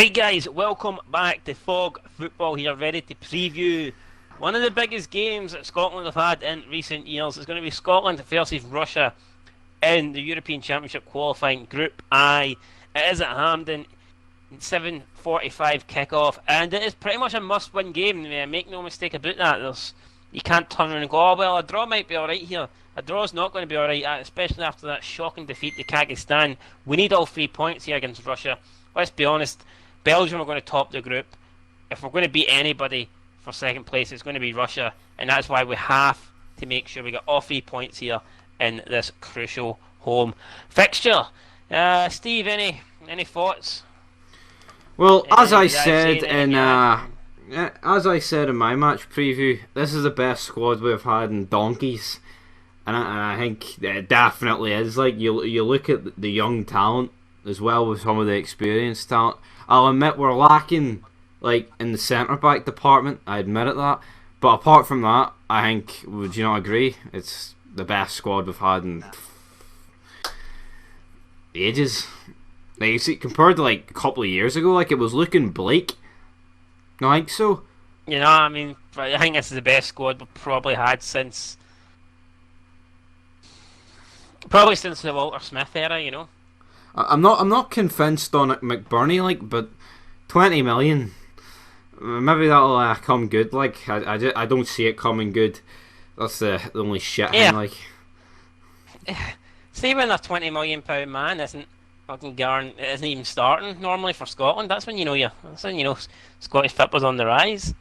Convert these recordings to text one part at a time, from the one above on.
Right guys, welcome back to Fog Football here, ready to preview one of the biggest games that Scotland have had in recent years. It's going to be Scotland versus Russia in the European Championship qualifying Group I. It is at Hampden, 7:45 kick-off, and it is pretty much a must-win game. Make no mistake about that. You can't turn around and go, oh well, a draw might be alright here. A draw's not going to be alright, especially after that shocking defeat to Kyrgyzstan. We need all 3 points here against Russia. Let's be honest, Belgium are going to top the group. If we're going to beat anybody for second place, it's going to be Russia, and that's why we have to make sure we get all 3 points here in this crucial home fixture. Steve, any thoughts? Well, as I said in my match preview, this is the best squad we've had in donkeys, and I think it definitely is. Like you look at the young talent as well with some of the experienced talent. I'll admit we're lacking like in the centre back department. I admit it that, but apart from that, I think, would you not agree? It's the best squad we've had in ages. Like, you see, compared to like a couple of years ago, like it was looking bleak. No, I think so. You know, I mean, I think this is the best squad we've probably had since the Walter Smith era. You know. I'm not convinced on it, McBurney, like, but 20 million, maybe that'll come good. Like, I don't see it coming good. That's the only shit thing, like. See, when a £20 million man isn't fucking isn't even starting normally for Scotland, that's when you know Scottish football's on the rise.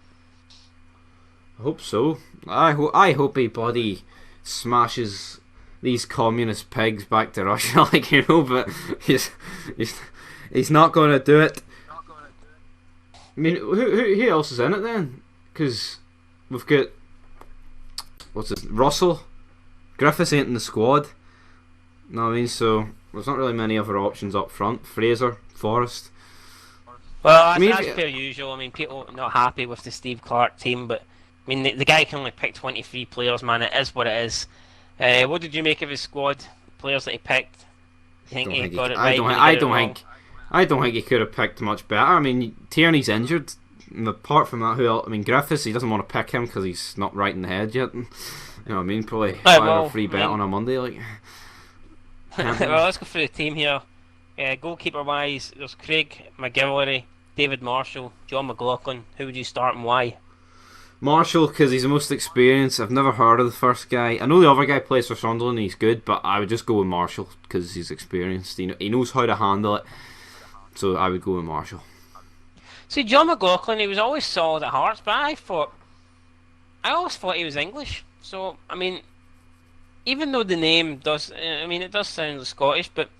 I hope so. I hope he bloody smashes these communist pigs back to Russia, like, you know, but he's not going to do it. I mean, who else is in it then? Because we've got Russell, Griffiths ain't in the squad. No, I mean, so there's not really many other options up front. Fraser, Forrest. Well, that's per usual. I mean, people are not happy with the Steve Clarke team, but I mean, the guy can only pick 23 players, man. It is what it is. What did you make of his squad? Players that he picked? You think he got it right? I don't think he could have picked much better. I mean, Tierney's injured. And apart from that, who else? I mean, Griffiths, he doesn't want to pick him because he's not right in the head yet. You know what I mean? Probably a free bet on a Monday, like. Well, let's go through the team here. Goalkeeper wise, there's Craig McGillivray, David Marshall, John McLaughlin. Who would you start and why? Marshall, because he's the most experienced. I've never heard of the first guy. I know the other guy plays for Sunderland and he's good, but I would just go with Marshall because he's experienced. He knows how to handle it, so I would go with Marshall. See, John McLaughlin, he was always solid at Hearts, but I always thought he was English. So, I mean, even though the name does, it does sound Scottish, but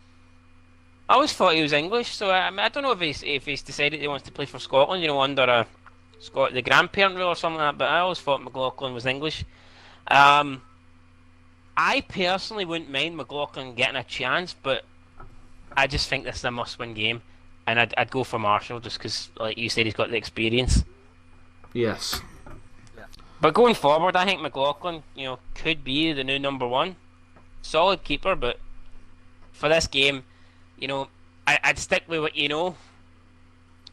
I always thought he was English. So I don't know if he's decided he wants to play for Scotland, you know, under the grandparent rule or something like that. But I always thought McLaughlin was English. I personally wouldn't mind McLaughlin getting a chance, but I just think this is a must-win game, and I'd go for Marshall just because, like you said, he's got the experience. Yes. But going forward, I think McLaughlin, you know, could be the new number one. Solid keeper, but for this game, you know, I'd stick with what you know.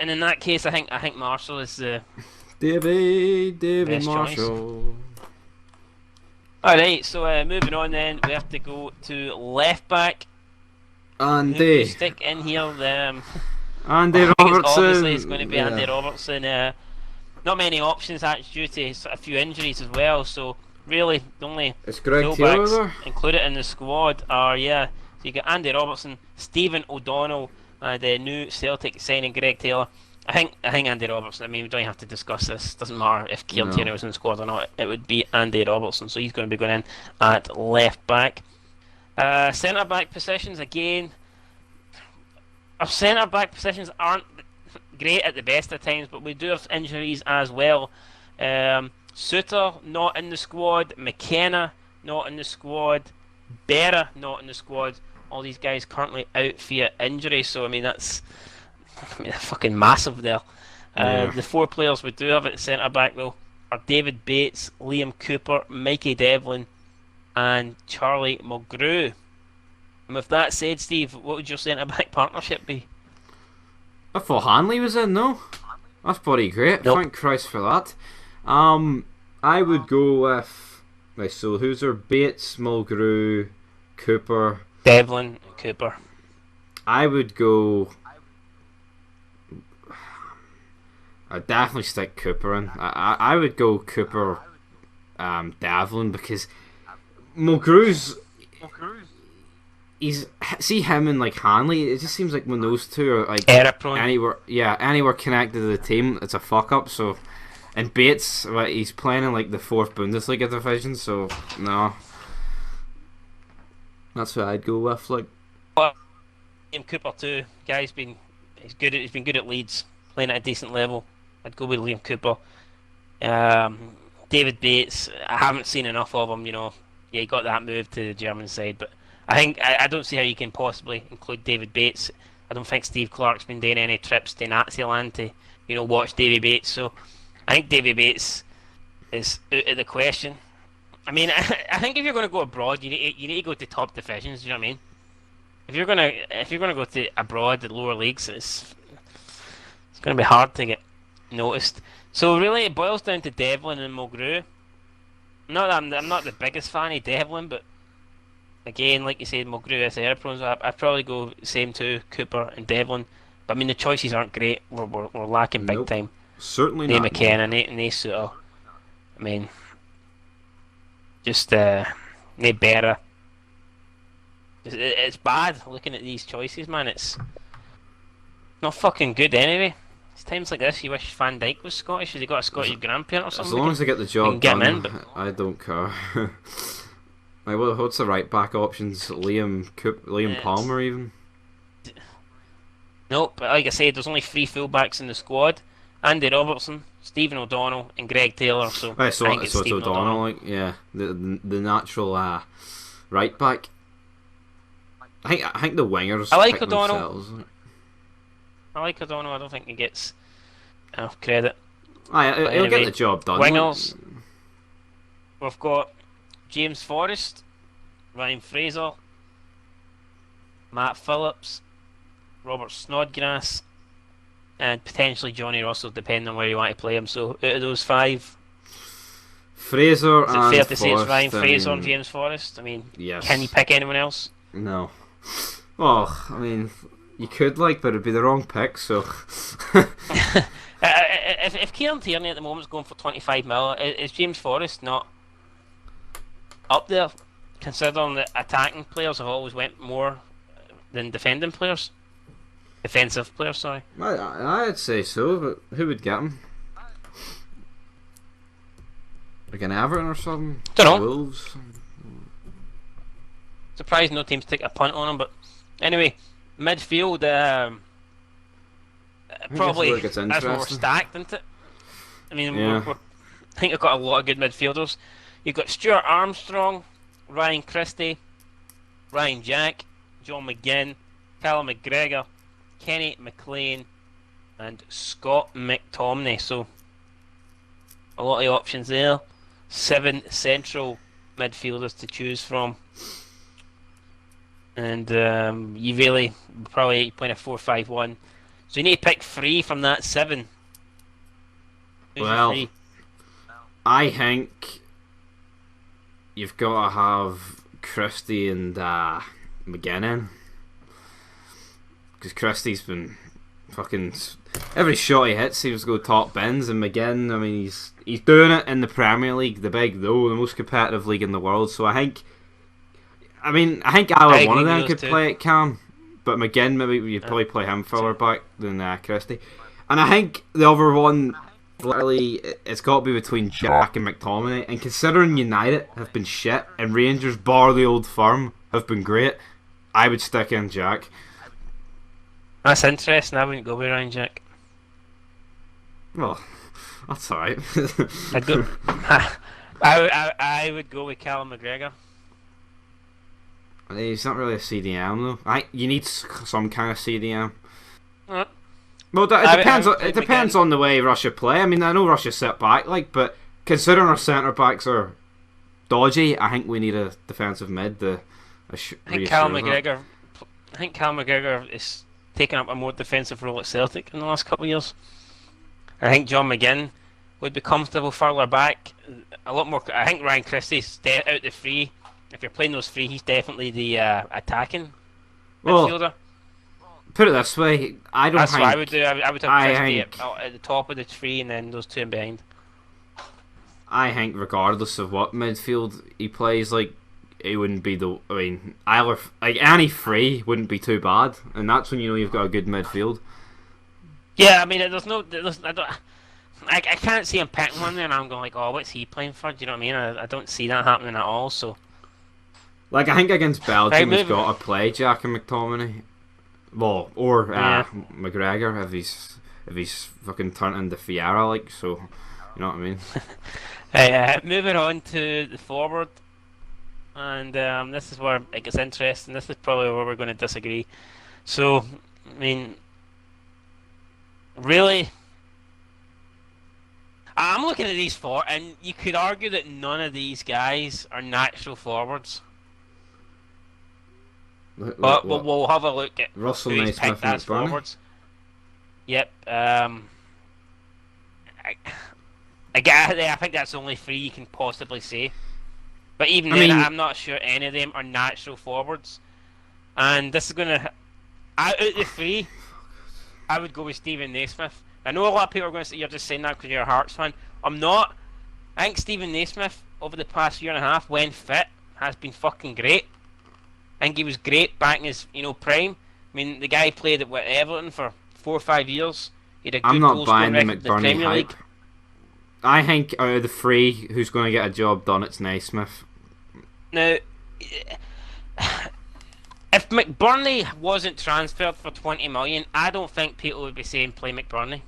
And in that case, I think Marshall is the David Marshall. Alright, so moving on then, we have to go to left back. Andy. Stick in here. Andy Robertson. Obviously, it's going to be Andy Robertson. Not many options actually due to a few injuries as well, so really the only fullbacks included in the squad are so you got Andy Robertson, Stephen O'Donnell, the new Celtic signing Greg Taylor. I think Andy Robertson. I mean, we don't have to discuss this. Doesn't matter if Kieran Tierney was in the squad or not. It would be Andy Robertson, so he's going to be going in at left back. Centre back positions again. Our centre back positions aren't great at the best of times, but we do have injuries as well. Suter not in the squad, McKenna not in the squad, Berra not in the squad. All these guys currently out via injury, so I mean that's fucking massive there. The 4 players we do have at centre back though are David Bates, Liam Cooper, Mikey Devlin, and Charlie Mulgrew. And with that said, Steve, what would your centre back partnership be? I thought Hanley was in. No, that's bloody great. Nope. Thank Christ for that. I would go with. Right, so who's there? Bates, Mulgrew, Cooper, Devlin, Cooper. I would go. I'd definitely stick Cooper in. I would go Cooper, Devlin, because Mulgrew's. See him and like Hanley. It just seems like when those two are like anywhere connected to the team, it's a fuck up. So, and Bates, he's playing in like the 4th Bundesliga division. So no, that's what I'd go with. Like, Liam Cooper too. Guy's been he's been good at Leeds, playing at a decent level. I'd go with Liam Cooper. David Bates, I haven't seen enough of him. Yeah, he got that move to the German side, but I don't see how you can possibly include David Bates. I don't think Steve Clarke's been doing any trips to Naziland to watch David Bates. So I think David Bates is out of the question. I mean, I think if you're going to go abroad, you need to go to top divisions. You know what I mean? If you're gonna go to abroad, the lower leagues, it's going to be hard to get noticed. So really, it boils down to Devlin and Mulgrew. I'm not the biggest fan of Devlin, but again, like you said, Mulgrew is error prone, so I'd probably go same two, Cooper and Devlin. But I mean, the choices aren't great. We're lacking big time. Certainly Nate not. McKenna, Nate Suter. I mean, just Nate Berra. It's bad looking at these choices, man. It's not fucking good anyway. It's times like this you wish Van Dijk was Scottish. Has he got a Scottish grandparent or something? As long as they get the job get done, him in, but I don't care. Like, what's the right back options? Liam Palmer even? Nope, but like I said, there's only 3 fullbacks in the squad. Andy Robertson, Stephen O'Donnell and Greg Taylor. So it's Stephen O'Donnell, like, yeah, the natural right back. I think the wingers. I like O'Donnell. I don't think he gets enough credit. He'll get the job done. Wingers. We've got James Forrest, Ryan Fraser, Matt Phillips, Robert Snodgrass, and potentially Johnny Russell, depending on where you want to play him. So out of those 5, Fraser is it fair to say it's Ryan Fraser and James Forrest? I mean, yes. Can you pick anyone else? No. Well, I mean, you could, but it'd be the wrong pick, so... if Kieran Tierney at the moment is going for 25 mil, is James Forrest not up there, considering that attacking players have always went more than defending players? Defensive players, sorry. I'd say so, but who would get him? Like an Everton or something? Don't know. Wolves? Surprised no teams take a punt on him, but anyway, midfield, probably that's more stacked, isn't it? I mean, I think we've got a lot of good midfielders. You've got Stuart Armstrong, Ryan Christie, Ryan Jack, John McGinn, Callum McGregor, Kenny McLean, and Scott McTominay. So a lot of options there. 7 central midfielders to choose from. And you really probably playing a 4-5-1. So you need to pick 3 from that 7. Who's well, 3? I think you've got to have Christie and McGinn in. Because Christie's been fucking... Every shot he hits, he was go top bins. And McGinn, I mean, he's doing it in the Premier League, the most competitive league in the world. So I think either one of them could play at Cam, but McGinn, maybe you'd probably play him further back than Christie. And I think the other one, literally, it's got to be between Jack and McTominay. And considering United have been shit and Rangers, bar the Old Firm, have been great, I would stick in Jack. That's interesting. I wouldn't go with Ryan Jack. Well, that's alright. I'd go. I would go with Callum McGregor. He's not really a CDM though. You need some kind of CDM. Well, it depends on the way Russia play. I mean, I know Russia sit back, but considering our centre backs are dodgy, I think we need a defensive mid. I think Callum McGregor is taken up a more defensive role at Celtic in the last couple of years. I think John McGinn would be comfortable further back. A lot more. I think Ryan Christie's out the free. If you're playing those free, he's definitely the attacking midfielder. Put it this way, I don't. That's think, what I would do. I would have Christie at the top of the tree, and then those two in behind. I think, regardless of what midfield he plays, like it wouldn't be the. I mean, either like any free wouldn't be too bad, and that's when you know you've got a good midfield. Yeah, I mean, I can't see him picking one there, and I'm going like, oh, what's he playing for? Do you know what I mean? I don't see that happening at all. So, like, I think against Belgium, he's got to play Jack and McTominay. Well, or McGregor if he's fucking turned into Fiera, like, so you know what I mean. Moving on to the forward, and this is where it gets interesting. This is probably where we're going to disagree. So, I mean, really, I'm looking at these four, and you could argue that none of these guys are natural forwards. But we'll have a look at Russell, who's picked as forwards. Yep. I think that's the only three you can possibly say. But even then, I'm not sure any of them are natural forwards. And this is gonna out of the three, I would go with Stephen Naismith. I know a lot of people are going to say you're just saying that because you're a Hearts fan. I'm not. I think Stephen Naismith over the past year and a half, when fit, has been fucking great. I think he was great back in his, prime. I mean, the guy played at Everton for 4 or 5 years. He had a good goal scoring record in the Premier League. I think out of the three, who's going to get a job done, it's Naismith. Now, if McBurney wasn't transferred for 20 million, I don't think people would be saying play McBurney.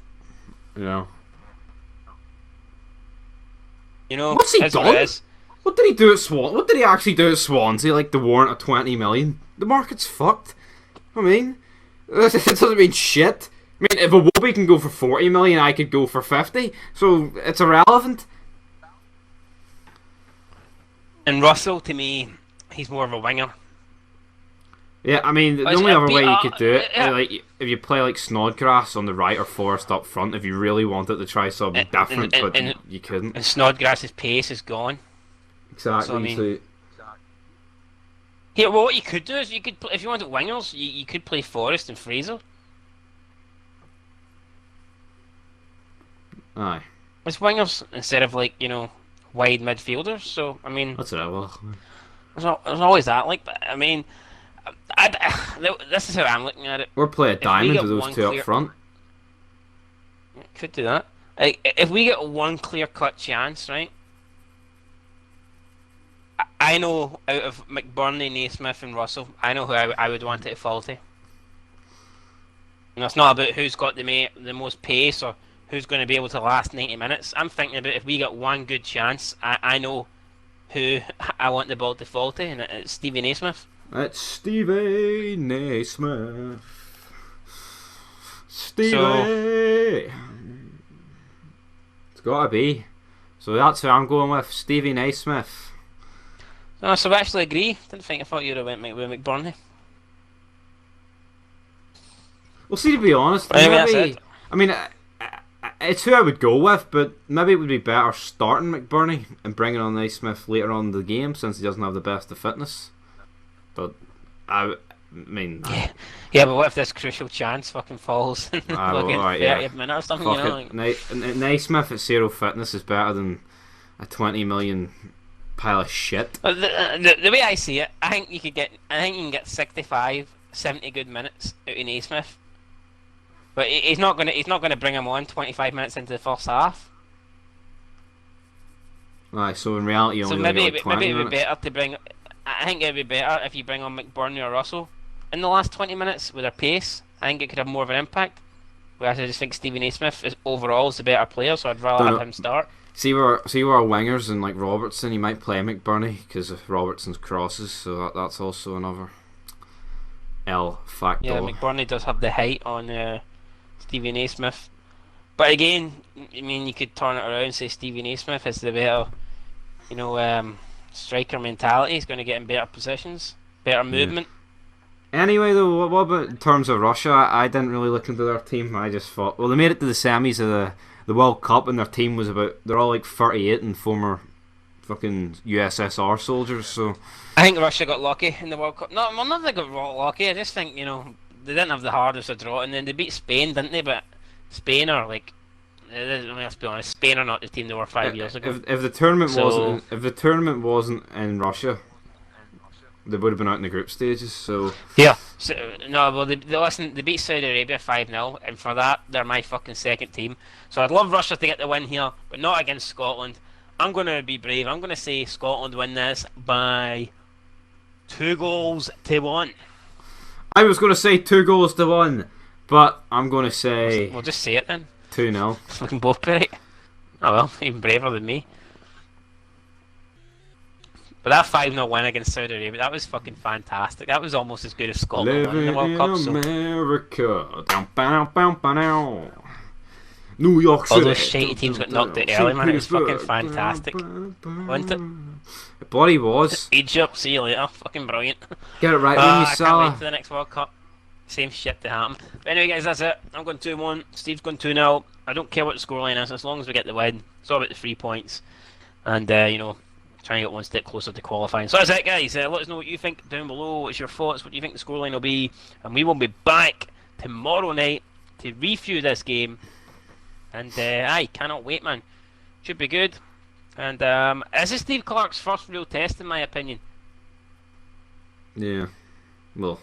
No. What's he done? What did he do at Swansea? What did he actually do at Swansea? Like the warrant of 20 million? The market's fucked. I mean, it doesn't mean shit. I mean, if Iwobi can go for 40 million, I could go for 50. So it's irrelevant. And Russell, to me, he's more of a winger. Yeah, I mean, the only other way you could do it, like if you play like Snodgrass on the right or Forrest up front, if you really wanted to try something different, but you couldn't. And Snodgrass's pace is gone. Exactly. So, I mean, yeah, well, what you could do is you could, if you wanted wingers, you could play Forrest and Fraser. Aye. As wingers instead of wide midfielders. So I mean, that's it. Well, there's always that. Like, I mean, this is how I'm looking at it. Or play a diamond with those two up front. Could do that. If we get one clear-cut chance, right? I know out of McBurney, Naismith, and Russell, I know who I would want it to fall to. And it's not about who's got the most pace or who's going to be able to last 90 minutes. I'm thinking about if we get one good chance, I know who I want the ball to fall to, and it's Stevie Naismith. It's Stevie Naismith. Stevie! It's gotta be. So that's who I'm going with, Stevie Naismith. Oh, so we actually agree. I thought you'd have went with McBurney. Well, see, to be honest, maybe, I mean, it's who I would go with, but maybe it would be better starting McBurney and bringing on Naismith later on in the game since he doesn't have the best of fitness. But I mean, yeah, but what if this crucial chance fucking falls in the 30th minute or something? Naismith at zero fitness is better than a 20 million pile of shit. The way I see it, I think you can get 65, 70 good minutes out of Naismith. But he's not gonna bring him on 25 minutes into the first half. Aye, so in reality, you only maybe got 20 it'd be minutes. better to bring. I think it'd be better if you bring on McBurney or Russell in the last 20 minutes with their pace. I think it could have more of an impact. Whereas I just think Stevie Naismith is the better player, so I'd rather have him start. See where our wingers and like Robertson, he might play McBurney because of Robertson's crosses, so that's also another L factor. Yeah, McBurney does have the height on Stevie Naismith, but again, I mean, you could turn it around and say Stevie Naismith is the better, striker mentality. He's going to get in better positions, better movement. Anyway, though, what about in terms of Russia? I didn't really look into their team. I just thought, well, they made it to the semis of the World Cup, and their team was they're all like 38 and former fucking USSR soldiers. So I think Russia got lucky in the World Cup. No, well, not they got lucky. I just think they didn't have the hardest of draw, and then they beat Spain, didn't they? But Spain are like, let's be honest, Spain are not the team they were 5 years ago. If the tournament wasn't in Russia, they would have been out in the group stages. So yeah, well, they beat Saudi Arabia 5-0, and for that they're my fucking second team. So I'd love Russia to get the win here, but not against Scotland. I'm going to be brave. I'm going to say Scotland win this by 2-1. I was going to say 2-1, but I'm going to say... We'll just say it then. 2-0. We can both be right. Oh well, even braver than me. But that 5-0 win against Saudi Arabia, that was fucking fantastic. That was almost as good as Scotland winning the World Cup. America. New York City. All those shitty teams got knocked out early, man. It was fucking fantastic. Wasn't it? It bloody was. Egypt, see you later. Fucking brilliant. Get it right when you I saw. can't wait for the next World Cup. Same shit to happen. But anyway, guys, that's it. I'm going 2-1. Steve's going 2-0. I don't care what the scoreline is, as long as we get the win. It's all about the 3 points. And, trying to get one step closer to qualifying. So that's it, guys. Let us know what you think down below. What's your thoughts? What do you think the scoreline will be? And we will be back tomorrow night to review this game. And I cannot wait, man. Should be good. And this is Steve Clark's first real test, in my opinion. Yeah. Well,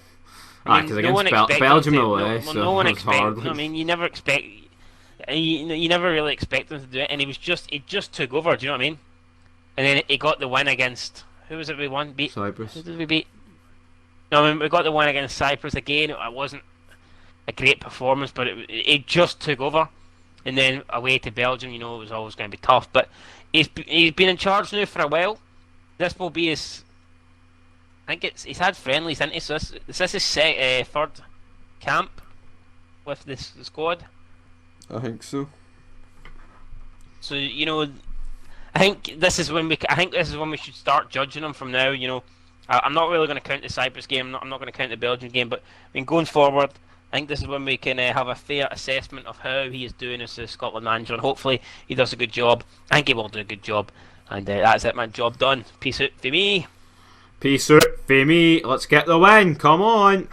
because against Belgium away, so no one it's hard. I mean, you never expect. You never really expect him to do it, and it just took over. Do you know what I mean? And then he got the win against... Who was it we won? Cyprus. Who did we beat? No, I mean, we got the win against Cyprus again. It wasn't a great performance, but it just took over. And then away to Belgium, it was always going to be tough. But he's been in charge now for a while. This will be his... I think he's had friendlies, hasn't he? So this is his third camp with the squad. I think so. So, I think this is when we should start judging him from now. I'm not really going to count the Cyprus game. I'm not going to count the Belgian game. But going forward, I think this is when we can have a fair assessment of how he is doing as a Scotland manager, and hopefully he does a good job. I think he will do a good job. And that's it, man. Job done. Peace out for me. Peace out for me. Let's get the win. Come on.